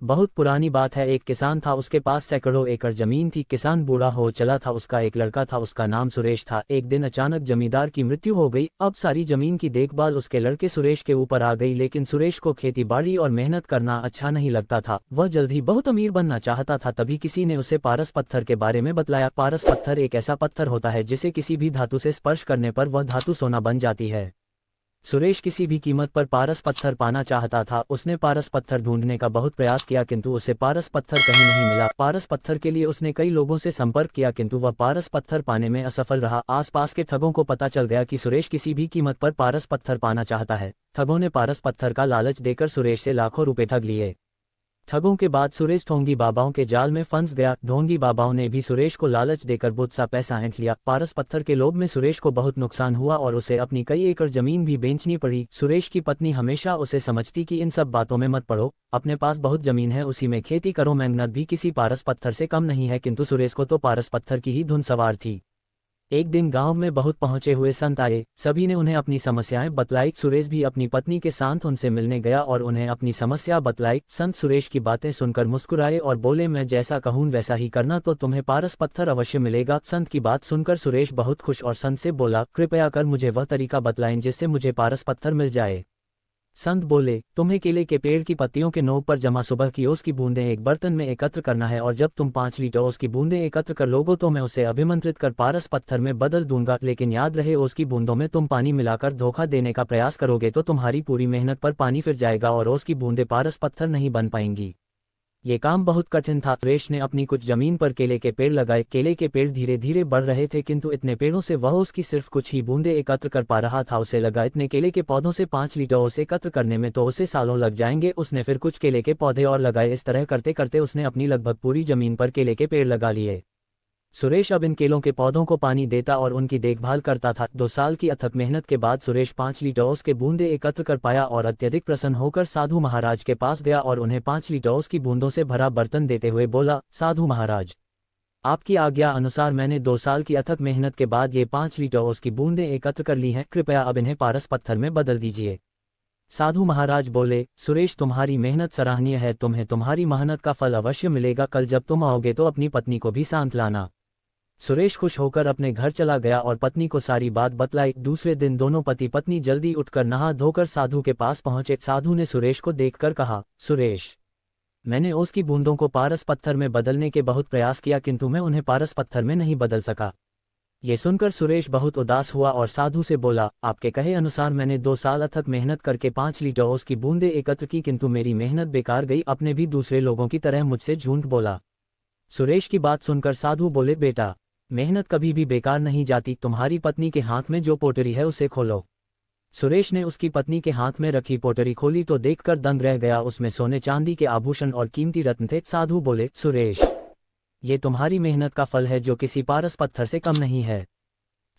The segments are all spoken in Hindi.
बहुत पुरानी बात है। एक किसान था, उसके पास सैकड़ों एकड़ जमीन थी। किसान बूढ़ा हो चला था। उसका एक लड़का था, उसका नाम सुरेश था। एक दिन अचानक जमींदार की मृत्यु हो गई। अब सारी जमीन की देखभाल उसके लड़के सुरेश के ऊपर आ गई। लेकिन सुरेश को खेती बाड़ी और मेहनत करना अच्छा नहीं लगता था। वह जल्द ही बहुत अमीर बनना चाहता था। तभी किसी ने उसे पारस पत्थर के बारे में बतलाया। पारस पत्थर एक ऐसा पत्थर होता है जिसे किसी भी धातु से स्पर्श करने पर वह धातु सोना बन जाती है। सुरेश किसी भी कीमत पर पारस पत्थर पाना चाहता था। उसने पारस पत्थर ढूंढने का बहुत प्रयास किया, किंतु उसे पारस पत्थर कहीं नहीं मिला। पारस पत्थर के लिए उसने कई लोगों से संपर्क किया, किंतु वह पारस पत्थर पाने में असफल रहा। आसपास के ठगों को पता चल गया कि सुरेश किसी भी कीमत पर पारस पत्थर पाना चाहता है। ठगों ने पारस पत्थर का लालच देकर सुरेश से लाखों रुपए ठग लिए। ठगों के बाद सुरेश ढोंगी बाबाओं के जाल में फंस गया। ढोंगी बाबाओं ने भी सुरेश को लालच देकर बहुत सा पैसा ऐंठ लिया। पारस पत्थर के लोभ में सुरेश को बहुत नुकसान हुआ और उसे अपनी कई एकड़ जमीन भी बेचनी पड़ी। सुरेश की पत्नी हमेशा उसे समझती कि इन सब बातों में मत पड़ो, अपने पास बहुत जमीन है, उसी में खेती करो। मेहनत भी किसी पारस पत्थर से कम नहीं है। किंतु सुरेश को तो पारस पत्थर की ही धुन सवार थी। एक दिन गांव में बहुत पहुंचे हुए संत आए। सभी ने उन्हें अपनी समस्याएं बतलाई। सुरेश भी अपनी पत्नी के साथ उनसे मिलने गया और उन्हें अपनी समस्या बतलाई। संत सुरेश की बातें सुनकर मुस्कुराए और बोले, मैं जैसा कहूं वैसा ही करना तो तुम्हें पारस पत्थर अवश्य मिलेगा। संत की बात सुनकर सुरेश बहुत खुश और संत से बोला, कृपया कर मुझे वह तरीका बतलाएं जिससे मुझे पारस पत्थर मिल जाए। संत बोले, तुम्हें केले के पेड़ की पत्तियों के नोक पर जमा सुबह की ओस की बूंदें एक बर्तन में एकत्र करना है, और जब तुम 5 लीटर ओस की बूंदें एकत्र कर लोगे तो मैं उसे अभिमंत्रित कर पारस पत्थर में बदल दूंगा। लेकिन याद रहे, ओस की बूंदों में तुम पानी मिलाकर धोखा देने का प्रयास करोगे तो तुम्हारी पूरी मेहनत पर पानी फिर जाएगा और ओस की बूंदें पारस पत्थर नहीं बन पाएंगी। ये काम बहुत कठिन था। सुरेश ने अपनी कुछ जमीन पर केले के पेड़ लगाए। केले के पेड़ धीरे धीरे बढ़ रहे थे, किंतु इतने पेड़ों से वह उसकी सिर्फ कुछ ही बूंदें एकत्र कर पा रहा था। उसे लगा इतने केले के पौधों से 5 लीटर ओस एकत्र करने में तो उसे सालों लग जाएंगे। उसने फिर कुछ केले के पौधे और लगाए। इस तरह करते करते उसने अपनी लगभग पूरी जमीन पर केले के पेड़ लगा लिए। सुरेश अब इन केलों के पौधों को पानी देता और उनकी देखभाल करता था। 2 साल की अथक मेहनत के बाद सुरेश 5 लीटर ओस के बूंदे एकत्र कर पाया और अत्यधिक प्रसन्न होकर साधु महाराज के पास गया और उन्हें 5 लीटर ओस की बूंदों से भरा बर्तन देते हुए बोला, साधु महाराज, आपकी आज्ञा अनुसार मैंने 2 साल की अथक मेहनत के बाद ये 5 लीटर ओस की बूंदें एकत्र कर ली हैं। कृपया अब इन्हें पारस पत्थर में बदल दीजिए। साधु महाराज बोले, सुरेश, तुम्हारी मेहनत सराहनीय है। तुम्हें तुम्हारी मेहनत का फल अवश्य मिलेगा। कल जब तुम आओगे तो अपनी पत्नी को भी साथ लाना। सुरेश खुश होकर अपने घर चला गया और पत्नी को सारी बात बतलाई। दूसरे दिन दोनों पति पत्नी जल्दी उठकर नहा धोकर साधु के पास पहुंचे। साधु ने सुरेश को देखकर कहा, सुरेश, मैंने ओस की बूंदों को पारस पत्थर में बदलने के बहुत प्रयास किया, किंतु मैं उन्हें पारस पत्थर में नहीं बदल सका। ये सुनकर सुरेश बहुत उदास हुआ और साधु से बोला, आपके कहे अनुसार मैंने 2 साल अथक मेहनत करके 5 लीटर ओस की बूंदें एकत्र की, किंतु मेरी मेहनत बेकार गई। आपने भी दूसरे लोगों की तरह मुझसे झूठ बोला। सुरेश की बात सुनकर साधु बोले, बेटा, मेहनत कभी भी बेकार नहीं जाती। तुम्हारी पत्नी के हाथ में जो पोटरी है उसे खोलो। सुरेश ने उसकी पत्नी के हाथ में रखी पोटरी खोली तो देखकर दंग रह गया। उसमें सोने चांदी के आभूषण और कीमती रत्न थे। साधु बोले, सुरेश, ये तुम्हारी मेहनत का फल है जो किसी पारस पत्थर से कम नहीं है।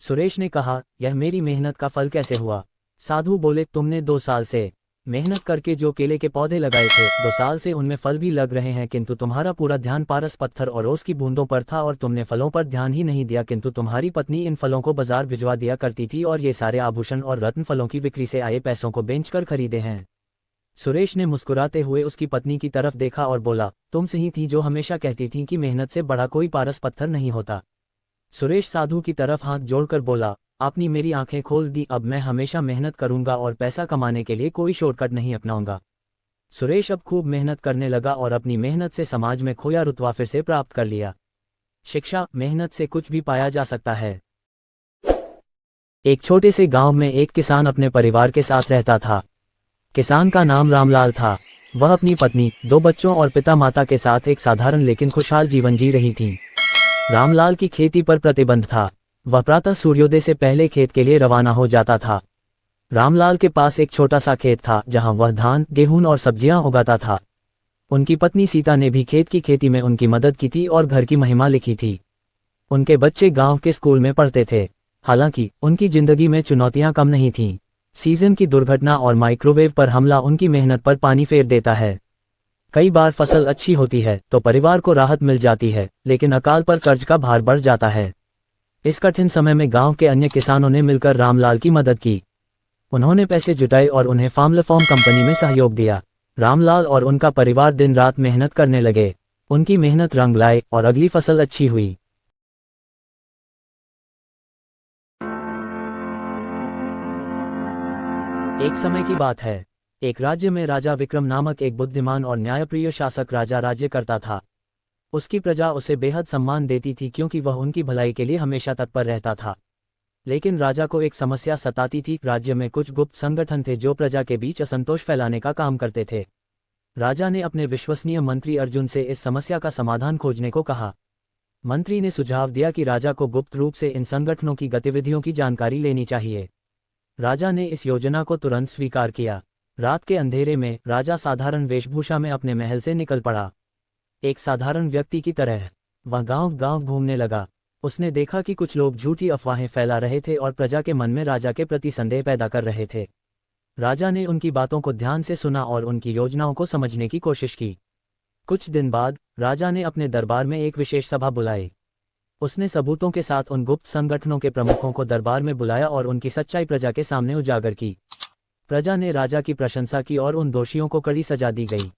सुरेश ने कहा, यह मेरी मेहनत का फल कैसे हुआ? साधु बोले, तुमने 2 साल से मेहनत करके जो केले के पौधे लगाए थे, 2 साल से उनमें फल भी लग रहे हैं, किंतु तुम्हारा पूरा ध्यान पारस पत्थर और ओस की बूंदों पर था और तुमने फलों पर ध्यान ही नहीं दिया। किंतु तुम्हारी पत्नी इन फलों को बाजार भिजवा दिया करती थी और ये सारे आभूषण और रत्न फलों की बिक्री से आए पैसों को बेचकर खरीदे हैं। सुरेश ने मुस्कुराते हुए उसकी पत्नी की तरफ देखा और बोला, तुम सही थी जो हमेशा कहती थी कि मेहनत से बड़ा कोई पारस पत्थर नहीं होता। सुरेश साधु की तरफ हाथ जोड़कर बोला, आपने मेरी आंखें खोल दी। अब मैं हमेशा मेहनत करूंगा और पैसा कमाने के लिए कोई शॉर्टकट नहीं अपनाऊंगा। सुरेश अब खूब मेहनत करने लगा और अपनी मेहनत से समाज में खोया रुतबा फिर से प्राप्त कर लिया। शिक्षा, मेहनत से कुछ भी पाया जा सकता है। एक छोटे से गांव में एक किसान अपने परिवार के साथ रहता था। किसान का नाम रामलाल था। वह अपनी पत्नी, 2 बच्चों और पिता माता के साथ एक साधारण लेकिन खुशहाल जीवन जी रही थी। रामलाल की खेती पर प्रतिबंध था। वह प्रातः सूर्योदय से पहले खेत के लिए रवाना हो जाता था। रामलाल के पास एक छोटा सा खेत था जहां वह धान, गेहूं और सब्जियां उगाता था। उनकी पत्नी सीता ने भी खेत की खेती में उनकी मदद की थी और घर की महिमा लिखी थी। उनके बच्चे गांव के स्कूल में पढ़ते थे। हालांकि उनकी जिंदगी में चुनौतियां कम नहीं थीं। सीजन की दुर्घटना और माइक्रोवेव पर हमला उनकी मेहनत पर पानी फेर देता है। कई बार फसल अच्छी होती है तो परिवार को राहत मिल जाती है, लेकिन अकाल पर कर्ज का भार बढ़ जाता है। इस कठिन समय में गांव के अन्य किसानों ने मिलकर रामलाल की मदद की। उन्होंने पैसे जुटाए और उन्हें फार्मल फॉर्म कंपनी में सहयोग दिया। रामलाल और उनका परिवार दिन रात मेहनत करने लगे। उनकी मेहनत रंग लाई और अगली फसल अच्छी हुई। एक समय की बात है। एक राज्य में राजा विक्रम नामक एक बुद्धिमान और न्यायप्रिय शासक राजा राज्य करता था। उसकी प्रजा उसे बेहद सम्मान देती थी क्योंकि वह उनकी भलाई के लिए हमेशा तत्पर रहता था। लेकिन राजा को एक समस्या सताती थी। राज्य में कुछ गुप्त संगठन थे जो प्रजा के बीच असंतोष फैलाने का काम करते थे। राजा ने अपने विश्वसनीय मंत्री अर्जुन से इस समस्या का समाधान खोजने को कहा। मंत्री ने सुझाव दिया कि राजा को गुप्त रूप से इन संगठनों की गतिविधियों की जानकारी लेनी चाहिए। राजा ने इस योजना को तुरंत स्वीकार किया। रात के अंधेरे में राजा साधारण वेशभूषा में अपने महल से निकल पड़ा। एक साधारण व्यक्ति की तरह वह गांव-गांव घूमने लगा। उसने देखा कि कुछ लोग झूठी अफवाहें फैला रहे थे और प्रजा के मन में राजा के प्रति संदेह पैदा कर रहे थे। राजा ने उनकी बातों को ध्यान से सुना और उनकी योजनाओं को समझने की कोशिश की। कुछ दिन बाद राजा ने अपने दरबार में एक विशेष सभा बुलाई। उसने सबूतों के साथ उन गुप्त संगठनों के प्रमुखों को दरबार में बुलाया और उनकी सच्चाई प्रजा के सामने उजागर की। प्रजा ने राजा की प्रशंसा की और उन दोषियों को कड़ी सजा दी गई।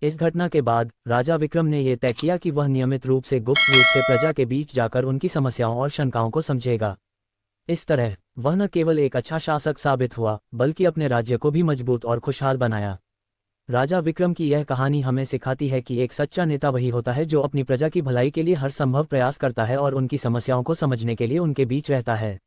इस घटना के बाद राजा विक्रम ने यह तय किया कि वह नियमित रूप से गुप्त रूप से प्रजा के बीच जाकर उनकी समस्याओं और शंकाओं को समझेगा। इस तरह वह न केवल एक अच्छा शासक साबित हुआ बल्कि अपने राज्य को भी मजबूत और खुशहाल बनाया। राजा विक्रम की यह कहानी हमें सिखाती है कि एक सच्चा नेता वही होता है जो अपनी प्रजा की भलाई के लिए हर संभव प्रयास करता है और उनकी समस्याओं को समझने के लिए उनके बीच रहता है।